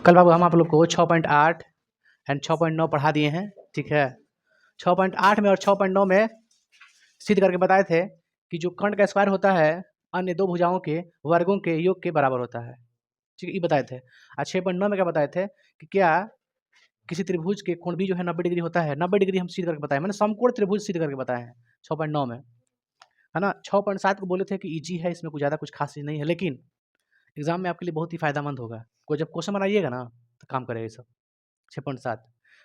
कल बाबू हम आप लोग को 6.8 एंड 6.9 पढ़ा दिए हैं, ठीक है। 6.8 में और 6.9 में सिद्ध करके बताए थे कि जो कर्ण का स्क्वायर होता है अन्य दो भुजाओं के वर्गों के योग के बराबर होता है, ठीक है, ये बताए थे। और 6.9 में क्या बताए थे कि क्या किसी त्रिभुज के कोण भी जो है 90 डिग्री होता है। 90 डिग्री हम सिद्ध करके बताए, मैंने समकोण त्रिभुज सिद्ध करके बताए हैं 6.9 में, है ना। 6.7 को बोले थे कि इजी है, इसमें कुछ ज़्यादा कुछ खास चीज़ नहीं है, लेकिन एग्जाम में आपके लिए बहुत ही फायदेमंद होगा। कोई जब क्वेश्चन बनाइएगा ना तो काम करेगा ये सब। 6.7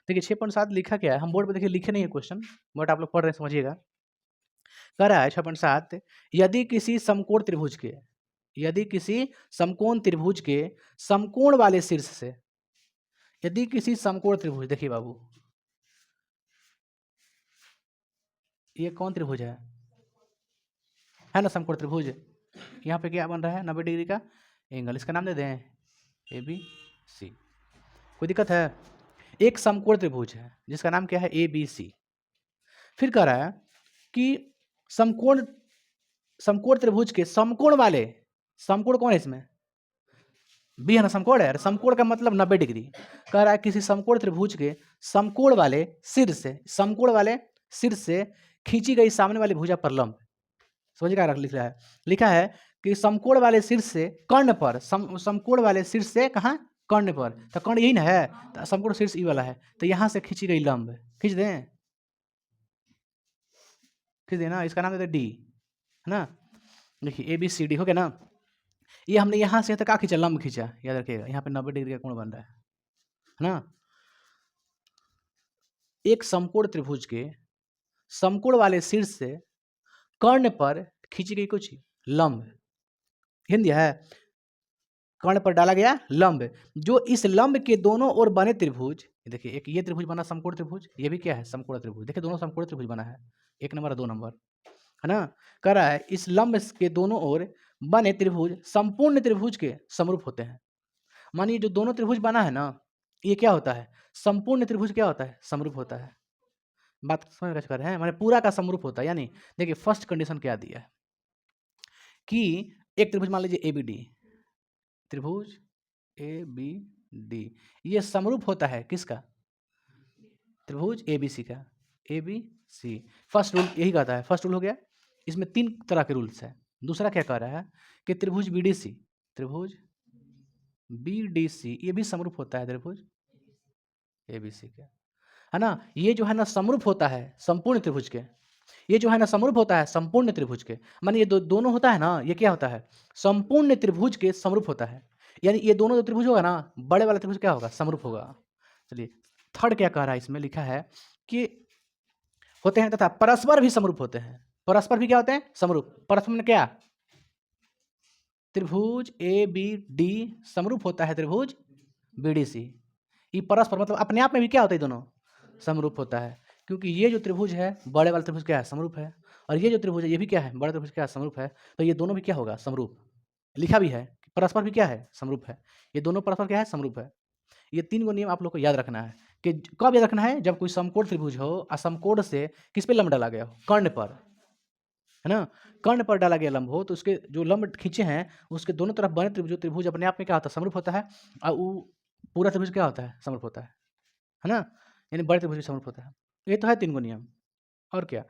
देखिए, 6.7 लिखा क्या है, हम बोर्ड पे देखिए लिखे नहीं है क्वेश्चन, बट आप लोग पढ़ रहे हैं, समझिएगा। कह रहा है 6.7, यदि किसी समकोण त्रिभुज के, यदि किसी समकोण त्रिभुज के समकोण वाले शीर्ष से, यदि किसी समकोण त्रिभुज, देखिए बाबू ये कौन त्रिभुज है ना, समकोण त्रिभुज। यहाँ पे क्या बन रहा है 90 डिग्री का एंगल, इसका नाम दे दें ABC। कोई दिक्कत है? एक समकोण त्रिभुज है जिसका नाम क्या है ABC। फिर कह रहा है कि समकोण त्रिभुज के समकोण वाले, समकोण कौन है इसमें, बी है ना, समकोण है, समकोण का मतलब 90 डिग्री। कह रहा है किसी समकोण त्रिभुज के समकोण वाले शीर्ष से, समकोण वाले शीर्ष से खींची गई सामने वाली भुजा पर लंब, समझ क्या लिखा है कि समकोण वाले शीर्ष से कर्ण पर, समकोण वाले शीर्ष से कहाँ, कर्ण पर, तो कर्ण यही ना है, तो समकोण शीर्ष ई वाला है, तो यहाँ से खींची गई लंब, खींच दें ना, इसका नाम देते डी, है ना। देखिए ABCD हो गया ना। ये हमने यहाँ से तक खींचा, लंब खींचा, याद रखिएगा, यहाँ पे 90 डिग्री का कोण बन रहा है ना। एक समकोण त्रिभुज के समकोण वाले शीर्ष से कर्ण पर खींची गई कुछ लंब, हिंदी है, कर्ण पर डाला गया लंब, जो इस लंब के दोनों ओर बने त्रिभुज, देखिए एक ये त्रिभुज बना समकोण त्रिभुज, ये भी क्या है समकोण त्रिभुज, देखिए दोनों समकोण त्रिभुज बना है, 1 नंबर और 2 नंबर, है ना। कह रहा है इस लंब के दोनों ओर बने त्रिभुज संपूर्ण त्रिभुज के समरूप होते हैं। मानिए जो दोनों त्रिभुज बना है ना, ये क्या होता है, संपूर्ण त्रिभुज क्या होता है, समरूप होता है। बात समझ कर रहे हैं, माने पूरा का समरूप होता है। यानी देखिए फर्स्ट कंडीशन क्या दिया है कि एक त्रिभुज मान लीजिए ABD, त्रिभुज ABD, ये समरूप होता है किसका, त्रिभुज ABC का, ABC। फर्स्ट रूल यही कहता है, फर्स्ट रूल हो गया। इसमें 3 तरह के रूल्स है। दूसरा क्या कह रहा है कि त्रिभुज BDC, त्रिभुज BDC ये भी समरूप होता है त्रिभुज ABC का, है ना। ये जो है ना समरूप होता है संपूर्ण त्रिभुज के, ये जो है ना समरूप होता है संपूर्ण त्रिभुज के, माने ये दोनों होता है ना, ये क्या होता है, संपूर्ण त्रिभुज के समरूप होता है। यानी ये दोनों जो त्रिभुज होगा ना, बड़े वाला त्रिभुज क्या होगा, समरूप होगा। चलिए थर्ड क्या कह रहा है, इसमें लिखा है कि होते हैं तथा परस्पर भी समरूप होते हैं। परस्पर भी क्या होते हैं, समरूप। परस्पर में क्या, त्रिभुज ABD समरूप होता है त्रिभुज BDC। ये परस्पर मतलब अपने आप में भी क्या होता है, दोनों समरूप होता है, क्योंकि ये जो त्रिभुज है बड़े वाला त्रिभुज क्या है, समरूप है, और ये जो त्रिभुज है ये भी क्या है, बड़ा त्रिभुज क्या है, समरूप है। तो ये दोनों भी क्या होगा, समरूप। लिखा भी है कि परस्पर भी क्या है, समरूप है। ये दोनों परस्पर क्या है, समरूप है। ये 3 गो नियम आप लोग को याद रखना है कि कब याद रखना है, जब कोई समकोण त्रिभुज हो, असमकोण से किस पे लंब डाला गया हो, कर्ण पर, है ना। कर्ण पर डाला गया लंब हो तो उसके जो लंब खींचे हैं उसके दोनों तरफ बने त्रिभुज अपने आप में क्या होता है, समरूप होता है, और वो पूरा त्रिभुज क्या होता है, समरूप होता है ना। यानी बड़े त्रिभुज समरूप होता है। ये तो है 3 गो नियम, और क्या,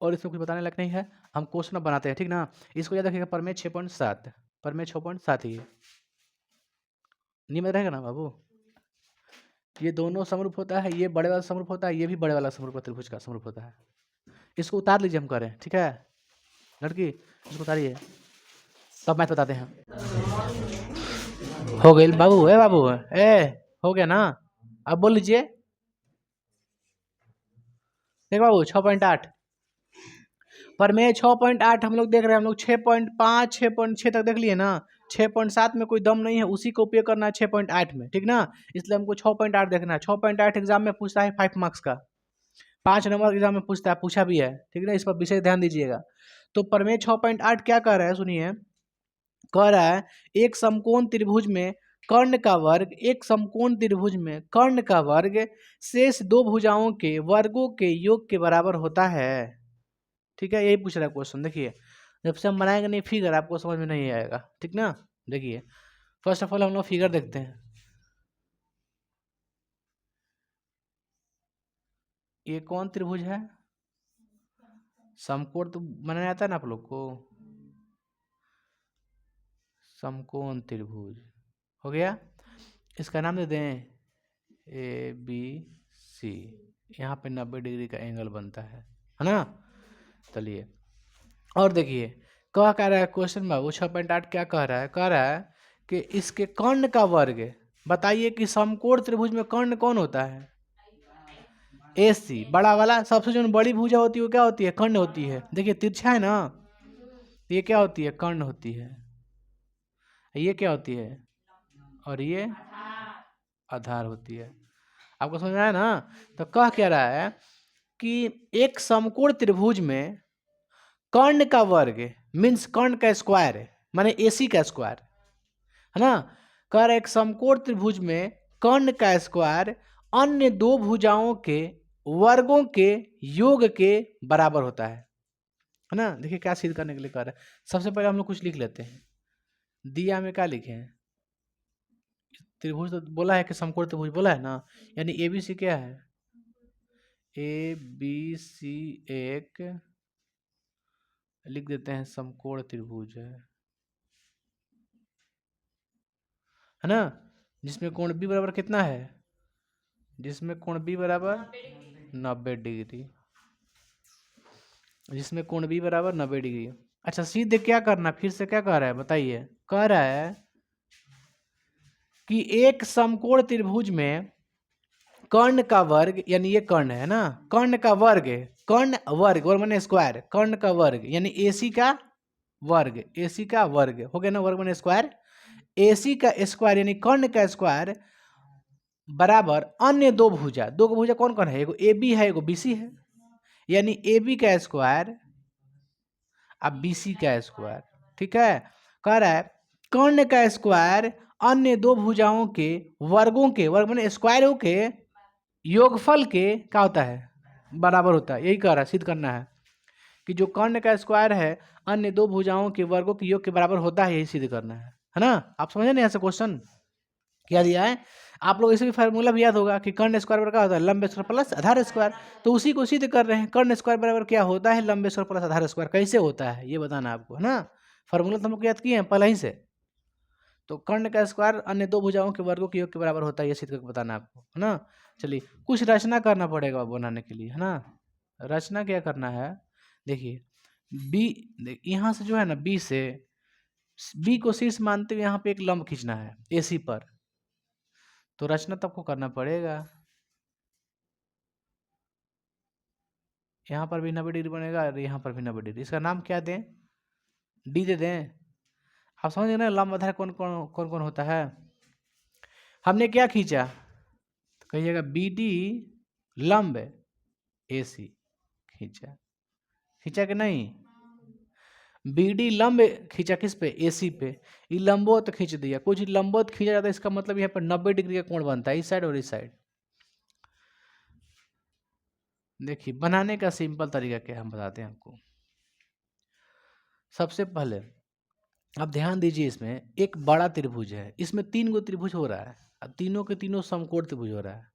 और इसमें कुछ बताने लायक नहीं है। हम क्वेश्चन अब बनाते हैं, ठीक ना। इसको याद रखिएगा, प्रमेय 6.7, प्रमेय 6.7 ही नियम रहेगा ना बाबू। ये दोनों समरूप होता है, ये बड़े वाला समरूप होता है, ये भी बड़े वाला समरूप त्रिभुज का समरूप होता है। इसको उतार लीजिए, हम करें, ठीक है लड़की, इसको उतारिए तब मैथ बताते हैं। हो गई बाबू, बाबू हो गया ना। अब बोल लीजिए, देख बाबू 6.8 प्रमेय 6.8 हम लोग देख रहे हैं, हम लोग 6.5 6.6 तक देख लिए ना। 6.7 में कोई दम नहीं है, उसी को उपयोग करना है 6.8 में, ठीक ना। इसलिए हमको 6.8 देखना है। 6.8 एग्जाम में पूछता है 5 मार्क्स का, 5 नंबर एग्जाम में पूछता है, पूछा भी है, ठीक ना। इस पर विशेष ध्यान दीजिएगा। तो प्रमेय 6.8 क्या कह रहा है, सुनिए। कह रहा है एक समकोण त्रिभुज में कर्ण का वर्ग, एक समकोण त्रिभुज में कर्ण का वर्ग शेष दो भुजाओं के वर्गों के योग के बराबर होता है, ठीक है। यही पूछ रहा है क्वेश्चन। देखिए जब से हम बनाएंगे नहीं फिगर, आपको समझ में नहीं आएगा, ठीक ना। देखिए फर्स्ट ऑफ ऑल हम लोग फिगर देखते हैं। ये कौन त्रिभुज है? समकोण तो बनाया आता है ना आप लोग को, समकोण त्रिभुज हो गया। इसका नाम दे दें ABC। यहाँ पे 90 डिग्री का एंगल बनता है ना। चलिए और देखिए क्या कह रहा है क्वेश्चन में, वो 6.8 क्या कह रहा है? कह रहा है कि इसके कर्ण का वर्ग, बताइए कि समकोण त्रिभुज में कर्ण कौन होता है? AC, बड़ा वाला। सबसे जो बड़ी भुजा होती है वो क्या होती है? कर्ण होती है। देखिए तिरछा है ना, तो ये क्या होती है? कर्ण होती है। ये क्या होती है? और ये आधार होती है। आपको समझ में आया ना। तो कह क्या रहा है कि एक समकोण त्रिभुज में कर्ण का वर्ग मीन्स कर्ण का स्क्वायर माने AC का स्क्वायर है ना। कह रहा है एक समकोण त्रिभुज में कर्ण का स्क्वायर अन्य दो भुजाओं के वर्गों के योग के बराबर होता है ना। देखिए क्या सिद्ध करने के लिए कह रहा है। सबसे पहले हम लोग कुछ लिख लेते हैं। दिया में क्या लिखे हैं? त्रिभुज तो बोला है कि समकोण त्रिभुज बोला है ना, यानी ABC क्या है? ABC एक लिख देते हैं समकोण त्रिभुज है ना, जिसमें कोण B बराबर कितना है? जिसमें कोण B बराबर 90 डिग्री, जिसमें कोण B बराबर 90 डिग्री। अच्छा सीधे क्या करना, फिर से क्या कह रहा है बताइए? कह रहा है कि एक समकोण त्रिभुज में कर्ण का वर्ग, यानी ये कर्ण है ना, कर्ण का वर्ग, कर्ण वर्ग वर्ग माने स्क्वायर, कर्ण का वर्ग यानी AC का वर्ग, AC का वर्ग हो गया ना, वर्ग माने स्क्वायर। AC का स्क्वायर यानी कर्ण का स्क्वायर बराबर अन्य दो भुजा, दो भुजा कौन कौन है? एगो AB है, एगो BC है, यानी AB का स्क्वायर अब BC का स्क्वायर। ठीक है। कह रहा है कर्ण का स्क्वायर अन्य दो भुजाओं के वर्गों के, वर्ग माने स्क्वायरों के योगफल के क्या होता है? बराबर होता है। यही कह रहा है, सिद्ध करना है कि जो कर्ण का स्क्वायर है अन्य दो भुजाओं के वर्गों के योग के बराबर होता है, यही सिद्ध करना है ना। आप समझे नहीं ऐसा क्वेश्चन क्या दिया है? आप लोग इसे भी फार्मूला भी याद होगा कि कर्ण स्क्वायर बराबर क्या होता है? लंब स्क्वायर प्लस आधार स्क्वायर। तो उसी को सिद्ध कर रहे हैं, कर्ण स्क्वायर बराबर क्या होता है? लंब स्क्वायर प्लस आधार स्क्वायर। कैसे होता है ये बताना आपको है ना। फार्मूला तो हम लोग याद किए हैं पहले ही से। तो कर्ण का स्क्वायर अन्य दो भुजाओं के वर्गों के योग के बराबर होता है, ये सिद्ध करके बताना आपको है ना। चलिए कुछ रचना करना पड़ेगा बनाने के लिए है ना। रचना क्या करना है? देखिए यहाँ से जो है ना बी से, बी को शीर्ष मानते हुए यहाँ पे एक लंब खींचना है AC पर, तो रचना तो आपको करना पड़ेगा। यहाँ पर भी 90 डिग्री बनेगा और यहाँ पर भी 90 डिग्री। इसका नाम क्या दें? D दे दें। आप समझ गए ना लंब आधार कौन कौन कौन कौन होता है। हमने क्या खींचा? तो कहिएगा BD लंब AC खींचा, खींचा कि नहीं? BD लंब खींचा किस पे? AC पे। ये लंबवत खींच दिया, कुछ लंबवत खींचा जाता है, इसका मतलब यहाँ पर 90 डिग्री का कोण बनता है इस साइड और इस साइड। देखिए बनाने का सिंपल तरीका क्या है हम बताते हैं आपको। सबसे पहले अब ध्यान दीजिए, इसमें एक बड़ा त्रिभुज है, इसमें 3 गो त्रिभुज हो रहा है, अब तीनों के तीनों समकोण त्रिभुज हो रहा है।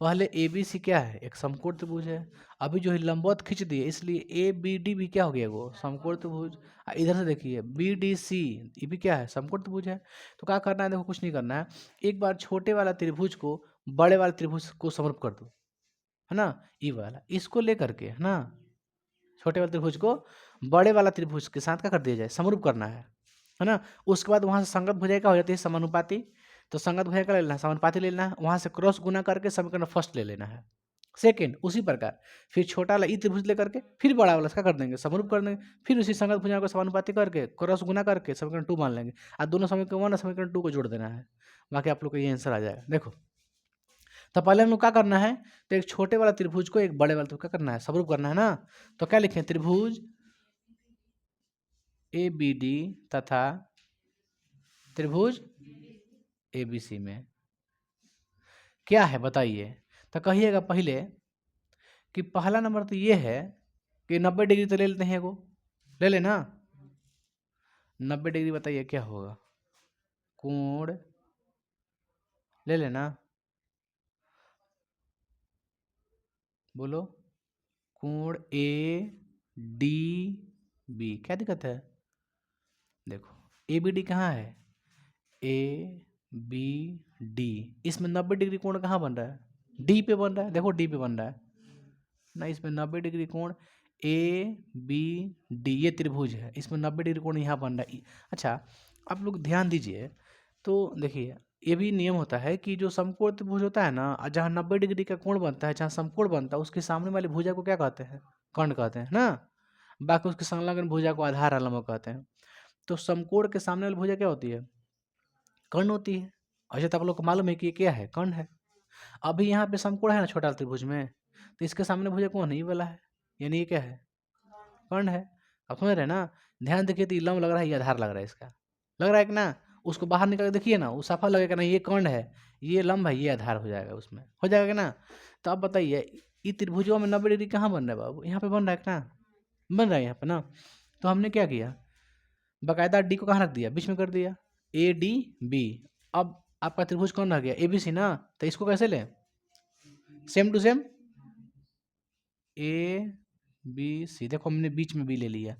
पहले ABC क्या है? एक समकोण त्रिभुज है। अभी जो है लंबवत खींच दिए, इसलिए ABD भी क्या हो गया? वो समकोण त्रिभुज। इधर से देखिए BDC ये भी क्या है? समकोण त्रिभुज है। तो क्या करना है? देखो कुछ नहीं करना है, एक बार छोटे वाला त्रिभुज को बड़े वाले त्रिभुज को समरूप कर दो है ना। ई वाला इसको लेकर के है ना, छोटे वाले त्रिभुज को बड़े वाला त्रिभुज के साथ क्या कर दिया जाए? समरूप करना है ना। उसके बाद वहां से संगत भुजा क्या हो जाती है? समानुपाती। तो संगत भुजा का लेना है, समानुपाती ले लेना है, वहां से क्रॉस गुना करके समीकरण फर्स्ट ले लेना है। सेकंड उसी प्रकार फिर छोटा वाला ई त्रिभुज लेकर के फिर बड़ा वाला क्या कर देंगे? समरूप कर देंगे। फिर उसी संगत भुजा को समानुपाती करके क्रॉस गुना करके समीकरण 2 मान लेंगे, और दोनों समीकरण 1 और समीकरण 2 को जोड़ देना है। बाकी आप लोग को ये आंसर आ जाएगा। देखो तो पहले हम लोग क्या करना है? तो एक छोटे वाला त्रिभुज को एक बड़े वाला त्रिभुज क्या करना है? समरूप करना है ना। तो क्या लिखें? त्रिभुज ABD तथा त्रिभुज ABC में क्या है बताइए। तो कहिएगा पहले कि पहला नंबर तो ये है कि 90 डिग्री तो ले लेते हैं, एगो ले लेना। 90 डिग्री बताइए क्या होगा? कोण ले लेना, बोलो। कोण ए डी बी, क्या दिक्कत है? देखो ए बी डी कहाँ है? ए बी डी, इसमें 90 डिग्री कोण कहाँ बन रहा है? डी पे बन रहा है, देखो डी पे बन रहा है ना, इसमें 90 डिग्री कोण ए बी डी, ये त्रिभुज है, इसमें 90 डिग्री कोण यहाँ बन रहा है। अच्छा आप लोग ध्यान दीजिए, तो देखिए ये भी नियम होता है कि जो समकोण त्रिभुज होता है ना, जहाँ 90 डिग्री का कोण बनता है, जहाँ समकोण बनता है, उसके सामने वाली भुजा को क्या कहते हैं? कर्ण कहते हैं ना। बाकी उसके संलग्न भुजा को आधार लंब कहते हैं। तो समकोण के सामने वाली भुजा क्या होती है? कर्ण होती है। अच्छा तो आप लोग को मालूम है कि ये क्या है? कर्ण है। अभी यहाँ पे समकोण है ना छोटा त्रिभुज में, तो इसके सामने भुजा कौन है? ये वाला है, यानी ये क्या है? कर्ण है। आप समझ रहे हैं ना? ध्यान देखिए तो ये लंब लग रहा है, ये आधार लग रहा है, इसका लग रहा है कि ना? उसको बाहर निकाल के देखिए ना, वो सफा लगेगा ना, ये कर्ण है, ये लंब है, ये आधार हो जाएगा, उसमें हो जाएगा कि ना? तो आप बताइए ये त्रिभुजों में 90 डिग्री कहाँ बन रहा है बाबू? यहाँ पे बन रहा है कि ना? बन रहा है यहाँ पे ना। तो हमने क्या किया, बाकायदा डी को कहाँ रख दिया? बीच में कर दिया, ए डी बी। अब आपका त्रिभुज कौन रह गया? ए बी सी ना। तो इसको कैसे लें? Same to same A B C, देखो हमने बीच में बी ले लिया,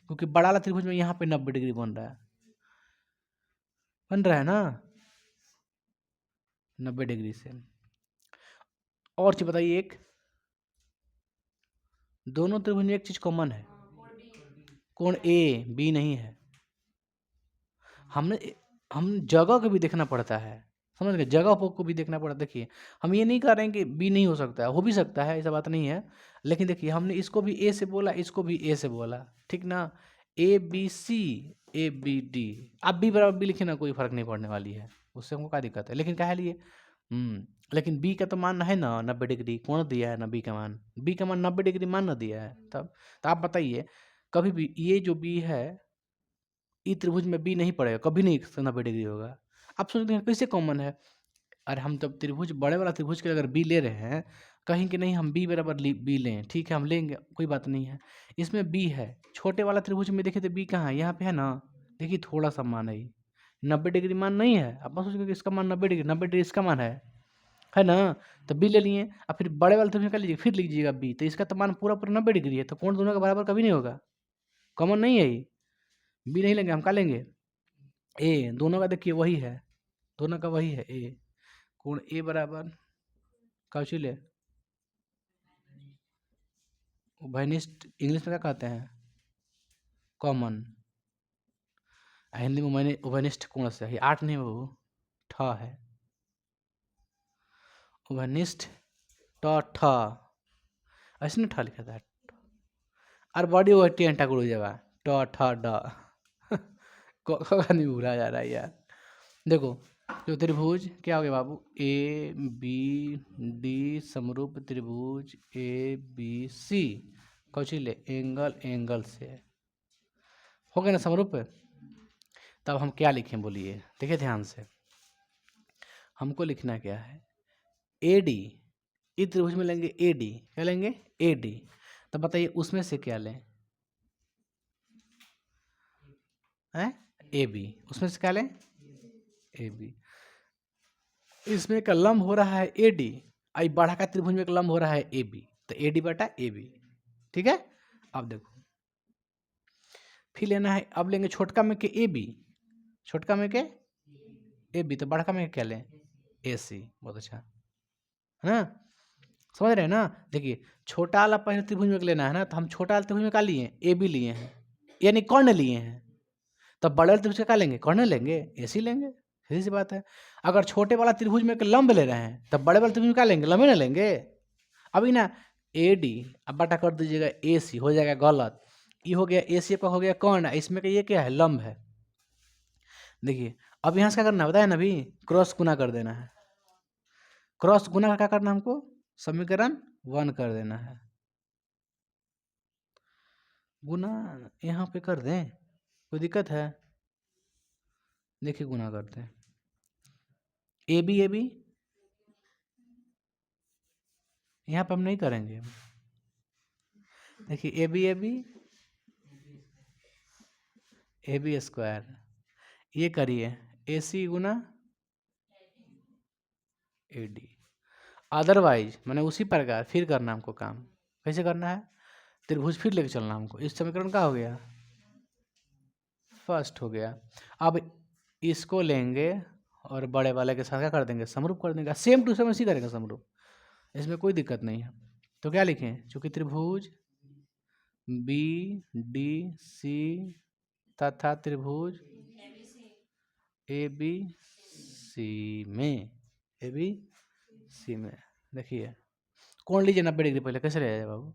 क्योंकि बड़ा वाला त्रिभुज में यहाँ पे 90 डिग्री बन रहा है, बन रहा है ना 90 डिग्री से। और चीज बताइए, एक दोनों त्रिभुज में एक चीज कॉमन है, कोण ए बी नहीं है। हम जगह को भी देखना पड़ता है, समझ गए? जगह को भी देखना पड़ता है। देखिए हम ये नहीं कह रहे हैं कि बी नहीं हो सकता है, हो भी सकता है, ऐसा बात नहीं है। लेकिन देखिए हमने इसको भी ए से बोला, इसको भी ए से बोला, ठीक ना? A B C, A B D, आप बी बराबर बी लिखे ना, कोई फर्क नहीं पड़ने वाली है, उससे हमको क्या दिक्कत है? लेकिन कह लिए लेकिन बी का तो मान है ना 90 डिग्री, कौन दिया है ना बी का मान? बी का मान 90 डिग्री मान ना दिया है तब। तो आप बताइए कभी भी ये जो बी है, ई त्रिभुज में बी नहीं पड़ेगा, कभी नहीं 90 डिग्री होगा। आप सोचते हैं कैसे कॉमन है? अरे हम जब त्रिभुज बड़े वाला त्रिभुज के अगर बी ले रहे हैं, कहीं कि नहीं हम बी बराबर बी लें, ठीक है हम लेंगे, कोई बात नहीं है। इसमें बी है, छोटे वाला त्रिभुज में देखिए तो बी कहाँ है? यहाँ पे है ना, देखिए थोड़ा सा मान है, 90 डिग्री मान नहीं है। आप सोचेंगे कि इसका मान 90 डिग्री, 90 डिग्री इसका मान है ना? तो बी ले लिए, अब फिर बड़े वाले त्रिभुज का लीजिए, फिर लीजिएगा बी, तो इसका तो मान पूरा पूरा 90 डिग्री है, तो कोण दोनों का बराबर कभी नहीं होगा, कॉमन नहीं है ये। बी नहीं लेंगे, हम क्या लेंगे? ए, दोनों का देखिए वही है, दोनों का वही है ए। कोण ए बराबर काउची ले, उभयनिष्ठ इंग्लिश में क्या कहते हैं? कॉमन। हिंदी में मैंने उभयनिष्ठ कोण से, ये 8 नहीं बाबू, ठ है, उभयनिष्ठ ट ठ, ऐसे नहीं ठ लिखा था, और बॉडी वो टी एंटा गुरु जवा ट ठ ड का नहीं भूला जा रहा है यार। देखो जो त्रिभुज क्या हो गया बाबू, ए बी डी समरूप त्रिभुज ए बी सी, कौची ले? एंगल, एंगल से हो गया ना समरूप। तब हम क्या लिखें बोलिए, देखिए ध्यान से, हमको लिखना क्या है? ए डी, इस त्रिभुज में लेंगे ए डी, क्या लेंगे? A D. तब बताइए उसमें से क्या लें? हैं? ए बी, उसमें से क्या लें? A B. इसमें एक लंब हो रहा है ए डी, आई बड़ा का त्रिभुज में एक लंब हो रहा है ए बी, तो ए डी बटा ए बी, ठीक है? अब देखो फिर लेना है, अब लेंगे छोटका में के ए बी, छोटका में के ए बी, तो बड़का में क्या लें? ए सी। बहुत अच्छा है ना, समझ रहे हैं ना? देखिए छोटा वाला पहले त्रिभुज में लेना है ना, तो हम छोटा वाला त्रिभुज में क्या लिए? ए बी लिए हैं, यानी कर्ण लिए हैं। तब बड़े वाले त्रिभुज का क्या लेंगे? कर्ण लेंगे, ए सी लेंगे, सीधी सी बात है। अगर छोटे वाला त्रिभुज में एक लंब ले रहे हैं, तब बड़े वाले त्रिभुज में क्या लेंगे? लंबे ना लेंगे। अभी ना ए डी, अब बटा कर दीजिएगा ए सी, हो जाएगा गलत, ये हो गया ए सी का हो गया कर्ण, इसमें का ये क्या है? लंब है। देखिए अब यहाँ से क्या करना है बताया ना, अभी क्रॉस गुना कर देना है, क्रॉस गुना का क्या करना है हमको? समीकरण 1 कर देना है, गुना यहाँ पे कर दें, कोई दिक्कत है? देखिए गुना करते हैं, ए बी यहाँ पे हम नहीं करेंगे। देखिए A B A B square, ये करिए ए सी गुना ए डी। अदरवाइज मैंने उसी प्रकार फिर करना हमको काम, कैसे करना है, त्रिभुज फिर लेके चलना हमको। इस समीकरण का हो गया फर्स्ट हो गया। अब इसको लेंगे और बड़े वाले के साथ क्या कर देंगे, समरूप कर देंगे, सेम टू सेम इसी करेंगे समरूप, इसमें कोई दिक्कत नहीं है। तो क्या लिखें, चूंकि त्रिभुज बी डी सी तथा त्रिभुज ए बी सी में, ए बी सी में देखिए कौन लीजिए 90 डिग्री, पहले कैसे ले जाए बाबू,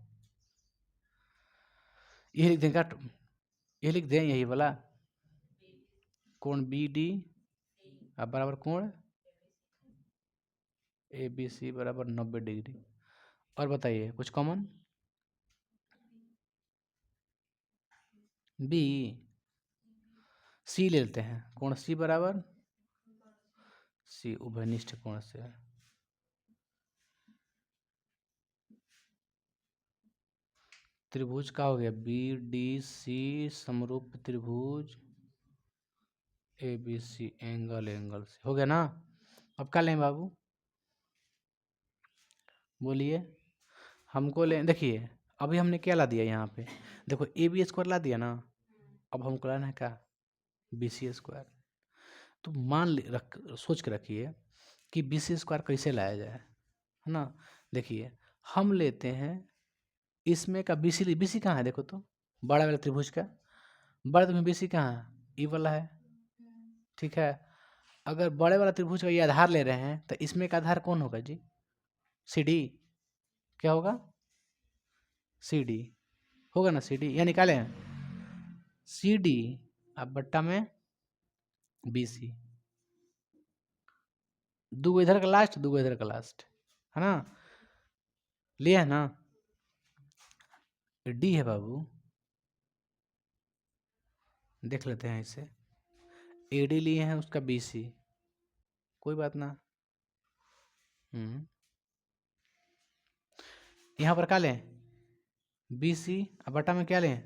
ये लिख दें क्या, ये लिख दें यही वाला कोण बी डी अब बराबर कोण ए बी सी बराबर 90 डिग्री। और बताइए कुछ कॉमन, बी सी ले लेते हैं, कोण सी बराबर सी उभयनिष्ठ कोण से, त्रिभुज का हो गया बी डी सी समरूप त्रिभुज A B C angle angle से, हो गया ना। अब क्या लें बाबू, बोलिए, हमको ले, देखिए अभी हमने क्या ला दिया यहाँ पे, देखो ए बी स्क्वायर ला दिया ना, अब हमको लाना है क्या, बी सी स्क्वायर। तो सोच के रखिए कि बी सी स्क्वायर कैसे लाया जाए, है ना। देखिए हम लेते हैं इसमें का बी सी कहाँ है, देखो तो बड़ा वाला त्रिभुज का बड़ा त्रिभुज बी सी कहाँ है, ई वाला है, ठीक है। अगर बड़े वाला त्रिभुज का ये आधार ले रहे हैं तो इसमें का आधार कौन होगा जी, सी डी, क्या होगा सी डी, होगा ना सी डी, यह निकाले सी डी अब बट्टा में बी सी, दो इधर का लास्ट दो इधर का लास्ट, है ना, लिया है ना। डी है बाबू, देख लेते हैं इसे, ए डी लिए हैं उसका बी सी, कोई बात ना। यहाँ पर क्या लें, बी सी, अब बटा में क्या लें,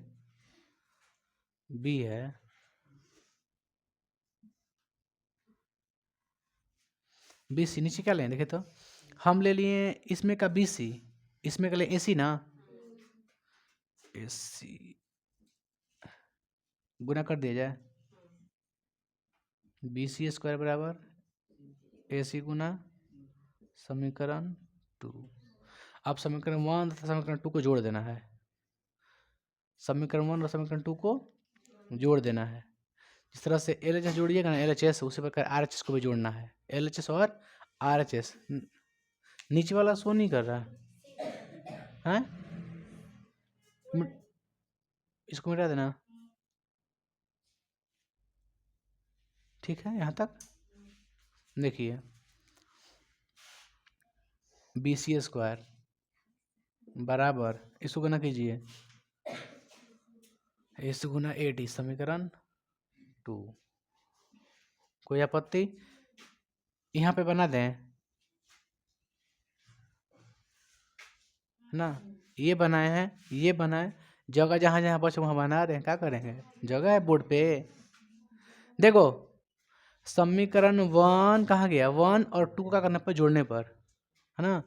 बी है, बी सी, नीचे क्या लें, देखे तो हम ले लिए इसमें का बी सी, इसमें का लें ए सी ना, ए सी गुना कर दिया जाए, बी सी स्क्वायर बराबर ए सी गुना समीकरण 2। अब समीकरण 1 तथा समीकरण 2 को जोड़ देना है, समीकरण 1 और समीकरण 2 को जोड़ देना है। जिस तरह से एल एच एस जोड़िएगा ना, एल एच एस, उसी प्रकार आर एच एस को भी जोड़ना है, एल एच एस और आर एच एस। नीचे वाला शो नहीं कर रहा है, इसको मिटा देना, ठीक है। यहाँ तक देखिए बी सी स्क्वायर बराबर, इसको गुना कीजिए इस गुना ए डी समीकरण 2, कोई आपत्ति, यहाँ पे बना दें, है ना, ये बनाए हैं, ये बनाए, जगह जहाँ जहाँ बचे वहाँ बना रहे हैं, क्या करेंगे, जगह है बोर्ड पे। देखो समीकरण 1 कहाँ गया, 1 और 2 का करने पर जोड़ने पर, है ना,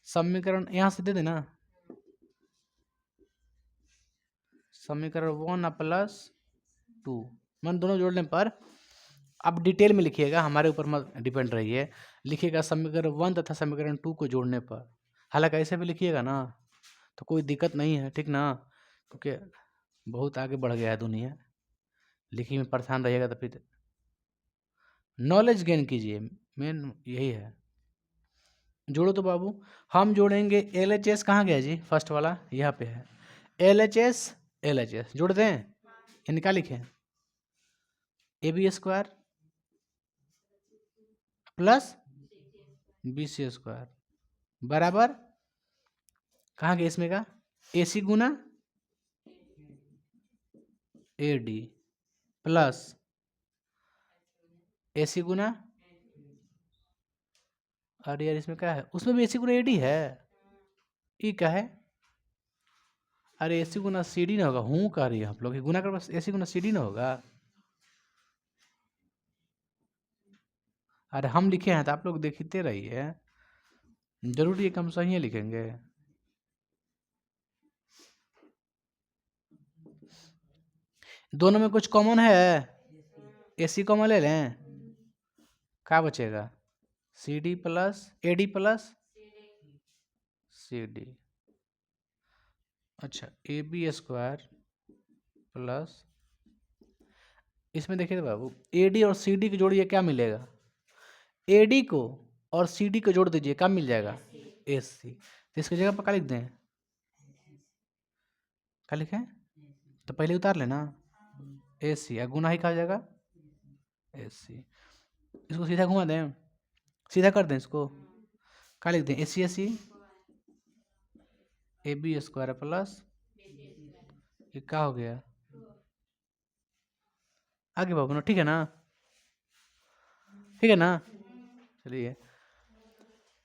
समीकरण यहाँ से दे देना, समीकरण 1 प्लस 2 मन दोनों जोड़ने पर, अब डिटेल में लिखिएगा, हमारे ऊपर मत डिपेंड रहिए, लिखिएगा समीकरण 1 तथा समीकरण 2 को जोड़ने पर, हालांकि ऐसे भी लिखिएगा ना तो कोई दिक्कत नहीं है, ठीक ना, क्योंकि बहुत आगे बढ़ गया है दुनिया, लिखने में परेशान रहिएगा तो फिर नॉलेज गेन कीजिए, मेन यही है। जोड़ो तो बाबू, हम जोड़ेंगे एल एच एस, कहाँ गया जी, फर्स्ट वाला यहाँ पे है, एल एच एस जोड़ दें, यानी क्या लिखें, A B square plus B C square बराबर, कहाँ गया इसमें का, ए सी गुना ए डी प्लस ए सी गुना, अरे यार इसमें क्या है, उसमें भी ए सी गुना ए डी है, ये क्या है, अरे ए सी गुना सी डी ना होगा, हूँ कह रही है आप लोग, गुना कर बस ए सी गुना सी डी ना होगा, अरे हम लिखे हैं तो आप लोग देखते रहिए, जरूरी है कि हम सही लिखेंगे। दोनों में कुछ कॉमन है, AC कॉमन ले लें, क्या बचेगा? CD plus AD plus CD। अच्छा, AB स्क्वायर प्लस, इसमें देखिए तो बाबू AD और CD की जोड़िए, क्या मिलेगा? AD को और CD को जोड़ दीजिए, क्या मिल जाएगा? AC। तो इसकी जगह पर क्या लिख दें? क्या लिखें? तो पहले उतार लेना AC, या गुना ही कहा जाएगा AC। इसको सीधा घुमा दें, सीधा कर दें इसको, क्या लिख दें? AC AB स्क्वायर प्लस, ये क्या हो गया आगे बाबू ना? ठीक है ना, ठीक है ना? चलिए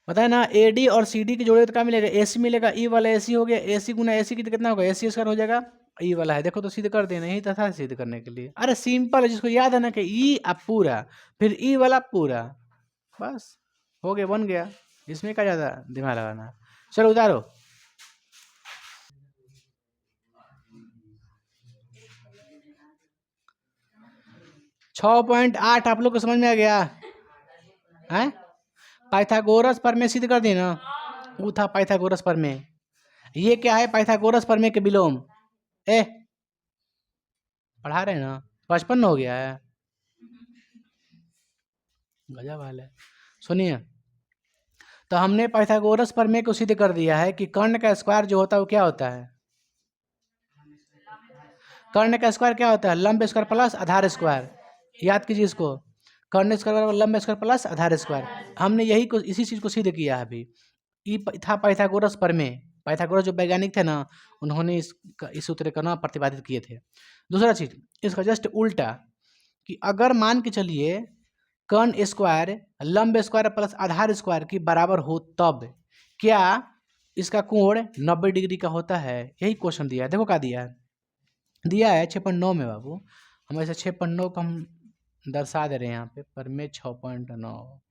बताए ना, AD और CD की जोड़े तो क्या मिलेगा? AC मिलेगा, E वाला AC हो गया, AC गुना AC की तो कितना होगा? AC स्क्वायर हो जाएगा। E वाला है, देखो तो सिद्ध कर देना ही था सिद्ध करने के लिए। अरे सिंपल है, जिसको याद है ना कि E अब पूरा, फिर E वाला पूरा, बस हो गया, बन गया। इसमें क्या ज़्यादा दिमाग लगाना। चलो उतारो। 6.8 आप लोग को समझ में आ गया है? पाइथागोरस प्रमेय सिद्ध कर दी ना, वो था पाइथागोरस प्रमेय। ये क्या है? पाइथागोरस प्रमेय के विलोम। ए पढ़ा रहे हैं ना, 55 हो गया है, गजब हाल है। सुनिए, तो हमने पाइथागोरस प्रमेय को सिद्ध कर दिया है कि कर्ण का स्क्वायर जो होता है वो क्या होता है? कर्ण का स्क्वायर क्या होता है? लंब स्क्वायर प्लस आधार स्क्वायर। याद कीजिए इसको, कर्ण स्क्वायर बराबर लंब स्क्वायर प्लस आधार स्क्वायर। हमने यही को, इसी चीज को सिद्ध किया है अभी। था पाइथागोरस प्रमेय। पाइथागोरस जो वैज्ञानिक थे ना, उन्होंने इस सूत्र का ना प्रतिपादित किए थे। दूसरा चीज, इसका जस्ट उल्टा, कि अगर मान के चलिए कर्ण स्क्वायर लंब स्क्वायर प्लस आधार स्क्वायर की बराबर हो, तब क्या इसका कोण 90 डिग्री का होता है? यही क्वेश्चन दिया है। देखो क्या दिया है, दिया है 6.9 में बाबू। हम ऐसे 6.9 को हम दर्शा दे रहे हैं यहाँ पे, पर में 6.9।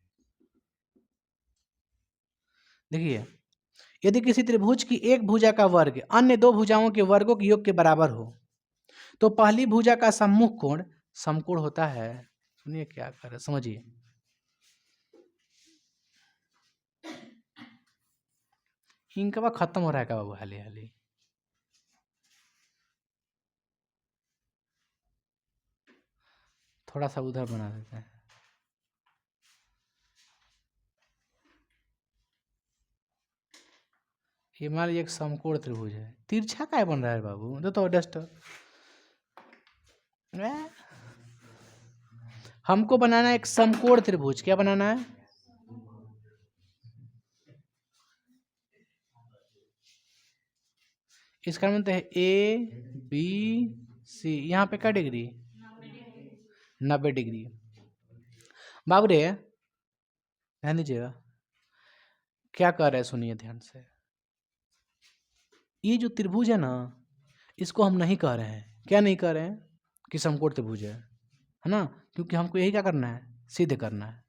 देखिए, यदि किसी त्रिभुज की एक भुजा का वर्ग अन्य दो भुजाओं के वर्गों के योग के बराबर हो, तो पहली भुजा का सम्मुख कोण समकोण होता है। सुनिए क्या कर, समझिए। इनका खत्म हो रहा है क्या बाबू? हाली हाली थोड़ा सा उधर बना देते हैं। ये मान लीजिए एक समकोण त्रिभुज है, तिरछा क्या बन रहा है बाबू? तो डस्ट, हमको बनाना है एक समकोण त्रिभुज। क्या बनाना है? इसका मतलब है ABC, यहाँ पे क्या डिग्री? 90 डिग्री। बाबू रे ध्यान दीजिएगा, क्या कर रहे हैं सुनिए ध्यान से। ये जो त्रिभुज है ना, इसको हम नहीं कह रहे हैं, क्या नहीं कह रहे हैं? कि समकोण त्रिभुज है ना, क्योंकि हमको यही क्या करना है? सिद्ध करना है।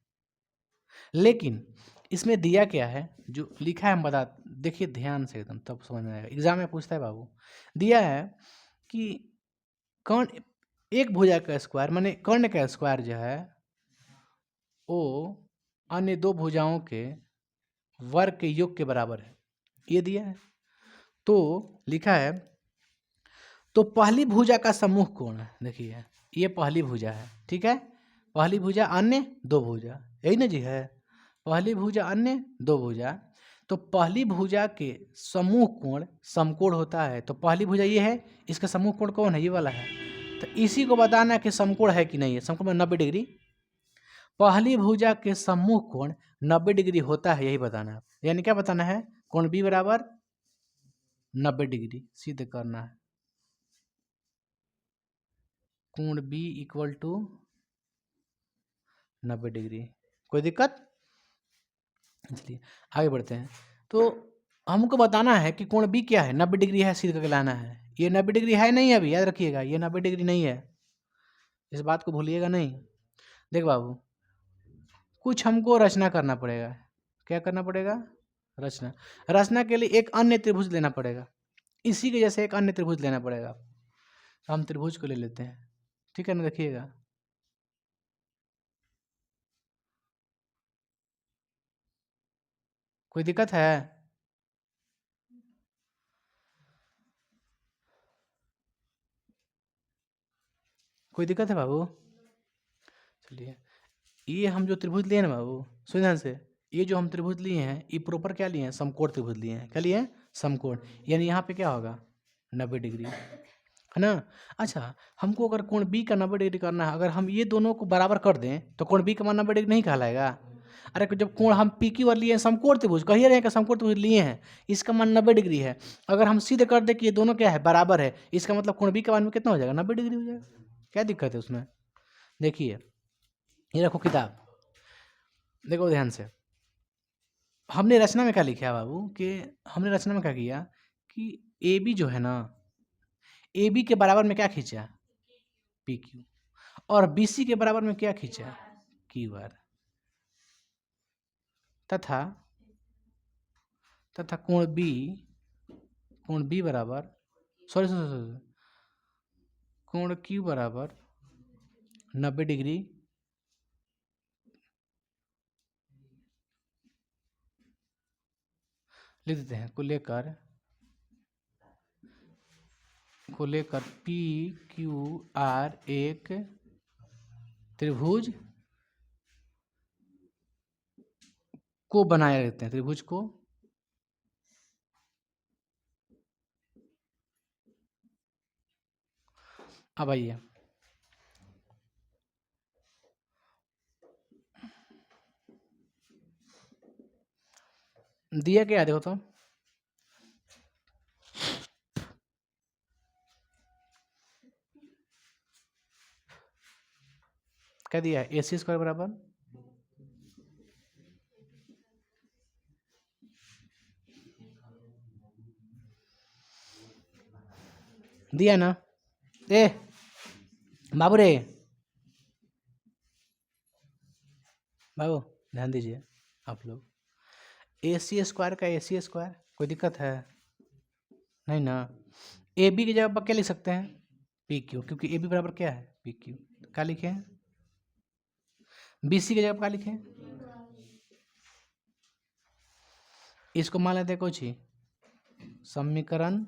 लेकिन इसमें दिया क्या है, जो लिखा है हम बता, देखिए ध्यान से एकदम, तब समझ में आएगा। एग्जाम में पूछता है बाबू, दिया है कि कर्ण एक भुजा का स्क्वायर, माने कर्ण का स्क्वायर जो है वो अन्य दो भुजाओं के वर्ग के योग के बराबर है, ये दिया है। तो लिखा है, तो पहली भुजा का सम्मुख कोण है, देखिए ये पहली भुजा है, ठीक है? पहली भुजा अन्य दो भुजा, यही ना जी है? पहली भुजा अन्य दो भुजा, तो पहली भुजा के समूह कोण समकोण होता है। तो पहली भुजा ये है, इसका समूह कोण कौन है? ये वाला है। तो इसी को बताना है कि समकोण है कि नहीं है। समकोण में 90 डिग्री, पहली भुजा के सम्मुख कोण 90 डिग्री होता है, यही बताना है। यानी क्या बताना है? कोण B बराबर 90 डिग्री सिद्ध करना है। कोण B इक्वल टू 90 डिग्री। कोई दिक्कत? इसलिए आगे बढ़ते हैं। तो हमको बताना है कि कोण B क्या है, 90 डिग्री है, सिद्ध करके लाना है। ये 90 डिग्री है नहीं, अभी याद रखिएगा, ये 90 डिग्री नहीं है, इस बात को भूलिएगा नहीं। देख बाबू, कुछ हमको रचना करना पड़ेगा। क्या करना पड़ेगा? रचना। रचना के लिए एक अन्य त्रिभुज लेना पड़ेगा, इसी के जैसे एक अन्य त्रिभुज लेना पड़ेगा। तो हम त्रिभुज को ले लेते हैं, ठीक है ना। देखिएगा, कोई दिक्कत है? कोई दिक्कत है बाबू? चलिए, ये हम जो त्रिभुज लिए ना बाबू, सुन ध्यान से, ये जो हम त्रिभुज लिए हैं, ये प्रॉपर क्या लिए हैं? समकोण त्रिभुज लिए हैं। क्या लिए हैं? समकोण। यानी यहाँ पे क्या होगा? 90 डिग्री, है ना। अच्छा, हमको अगर कोण बी का 90 डिग्री करना है, अगर हम ये दोनों को बराबर कर दें तो कोण बी का मान 90 डिग्री नहीं कहलाएगा? अरे जब कोण हम पी क्यू वाले लिए हैं, समकोण त्रिभुज कह ही रहे हैं कि समकोण त्रिभुज लिए हैं, इसका मान 90 डिग्री है। अगर हम सीधे कर दें कि ये दोनों क्या है? बराबर है, इसका मतलब कोण बी का मान में कितना हो जाएगा? 90 डिग्री हो जाएगा। क्या दिक्कत है उसमें? देखिए, ये रखो किताब, देखो ध्यान से। हमने रचना में क्या लिखा है बाबू, कि हमने रचना में क्या किया कि ए बी जो है ना, ए बी के बराबर में क्या खींचा? P Q. और बी सी के बराबर में क्या खींचा? Q R. तथा तथा कोण बी बराबर, सॉरी सॉरी सॉरी, कोण क्यू बराबर 90 डिग्री लिख देते हैं, को लेकर पी क्यू आर एक त्रिभुज को बनाए रखते हैं, त्रिभुज को अब आइए, दिया क्या है देखो तो, क्या दिया है? AC स्क्वायर बराबर दिया ना। ए बाबू रे, बाबू ध्यान दीजिए आप लोग। AC स्क्वायर का AC स्क्वायर, कोई दिक्कत है? नहीं ना। ए बी की जगह पर क्या लिख सकते हैं? पी क्यू, क्योंकि ए बी बराबर क्या है? P Q. क्या लिखे? बी सी की जगह पर क्या लिखे? इसको मान लेते हैं कुछ ही, समीकरण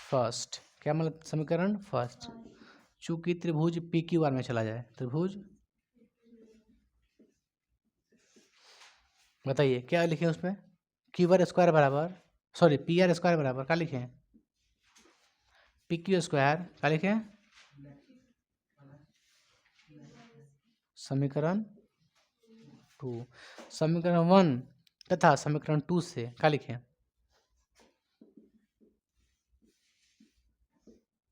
फर्स्ट। क्या मतलब? समीकरण फर्स्ट। चूंकि त्रिभुज पी क्यू आर में चला जाए, त्रिभुज, बताइए क्या लिखे उसमें? क्यू आर स्क्वायर बराबर, सॉरी पी आर स्क्वायर बराबर क्या लिखे? P Q square. क्या लिखे? समीकरण 2, समीकरण 1 तथा समीकरण 2 से क्या लिखे?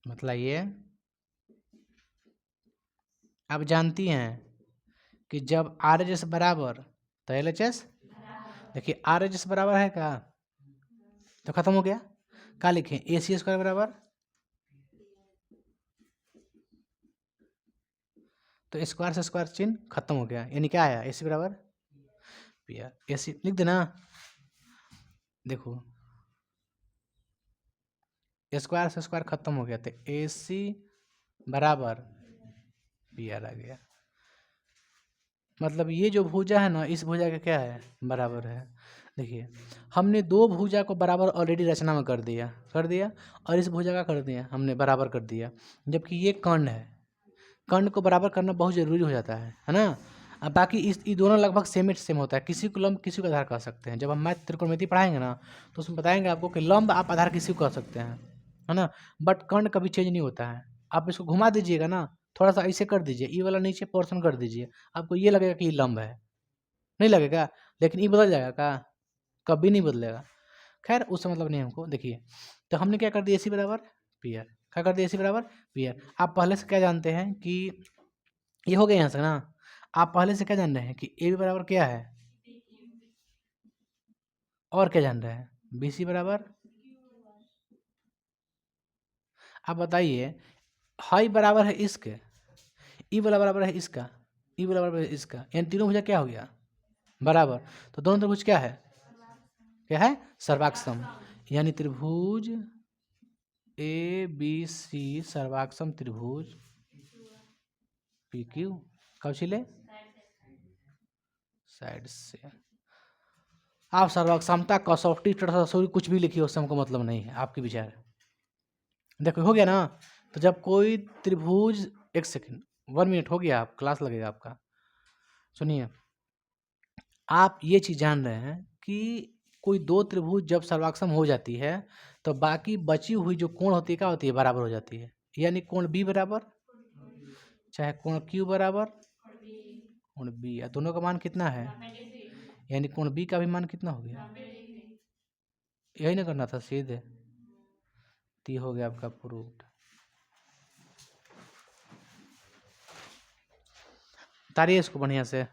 मतलब ये आप जानती हैं कि जब आर एच एस बराबर तो एल एच एस, देखिए आर एच एस बराबर है क्या? तो खत्म हो गया। क्या लिखें? ए सी स्क्वायर बराबर, तो स्क्वायर से स्क्वायर चिन्ह खत्म हो गया, यानी क्या आया? ए सी बराबर पी आर। ए सी लिख देना, देखो स्क्वायर से स्क्वायर खत्म हो गया, तो ए सी बराबर पी आर आ गया। मतलब ये जो भुजा है ना, इस भुजा का क्या है? बराबर है। देखिए, हमने दो भुजा को बराबर ऑलरेडी रचना में कर दिया, और इस भुजा का कर दिया, हमने बराबर कर दिया। जबकि ये कर्ण है, कर्ण को बराबर करना बहुत ज़रूरी हो जाता है ना। अब बाकी ये दोनों लगभग सेम सेम होता है, किसी को लंब किसी को आधार कर सकते हैं। जब हम मैथ त्रिकोणमिति पढ़ाएंगे ना, तो उसमें बताएंगे आपको कि लंब आप आधार किसी को कर सकते हैं, है ना। बट कर्ण कभी चेंज नहीं होता है। आप इसको घुमा दीजिएगा ना, थोड़ा सा ऐसे कर दीजिए, ई वाला नीचे पोर्शन कर दीजिए, आपको ये लगेगा कि ये लंब है, नहीं लगेगा। लेकिन ये बदल जाएगा क्या? कभी नहीं बदलेगा। खैर उससे मतलब नहीं हमको। देखिए, तो हमने क्या कर दिया? AC बराबर पी आर। क्या कर दिया? AC बराबर पी आर। आप पहले से क्या जानते हैं कि ये हो गया यहाँ से ना। आप पहले से क्या जान रहे हैं कि ए बी बराबर क्या है, और क्या जान रहे हैं? बी सी बराबर, आप बताइए, हाई बराबर है इसके, ई वाला बराबर है इसका, ई बराबर इसका, यानी तीनों भुजा क्या हो गया बराबर। तो दोनों त्रिभुज क्या है सर्वाक्षम, यानी त्रिभुज ए बी सी सर्वाक्षम त्रिभुज पी क्यू कब छिले साइड से। आप सर्वाक्षमता कसौटी सॉरी कुछ भी लिखिए, उससे हमको मतलब नहीं है, आपके विचार। देखो हो गया ना। तो जब कोई त्रिभुज, एक सेकंड 1 मिनट हो गया, आप क्लास लगेगा आपका। सुनिए, आप ये चीज जान रहे हैं कि कोई दो त्रिभुज जब सर्वाक्षम हो जाती है तो बाकी बची हुई जो कोण होती है क्या होती है बराबर हो जाती है। यानी कोण बी बराबर चाहे कोण क्यू बराबर कोण बी, दोनों का मान कितना है, यानी कोण बी का भी मान कितना हो गया, यही ना करना था सीधे। ती हो गया आपका प्रूव्ड। तारिए इसको बढ़िया से।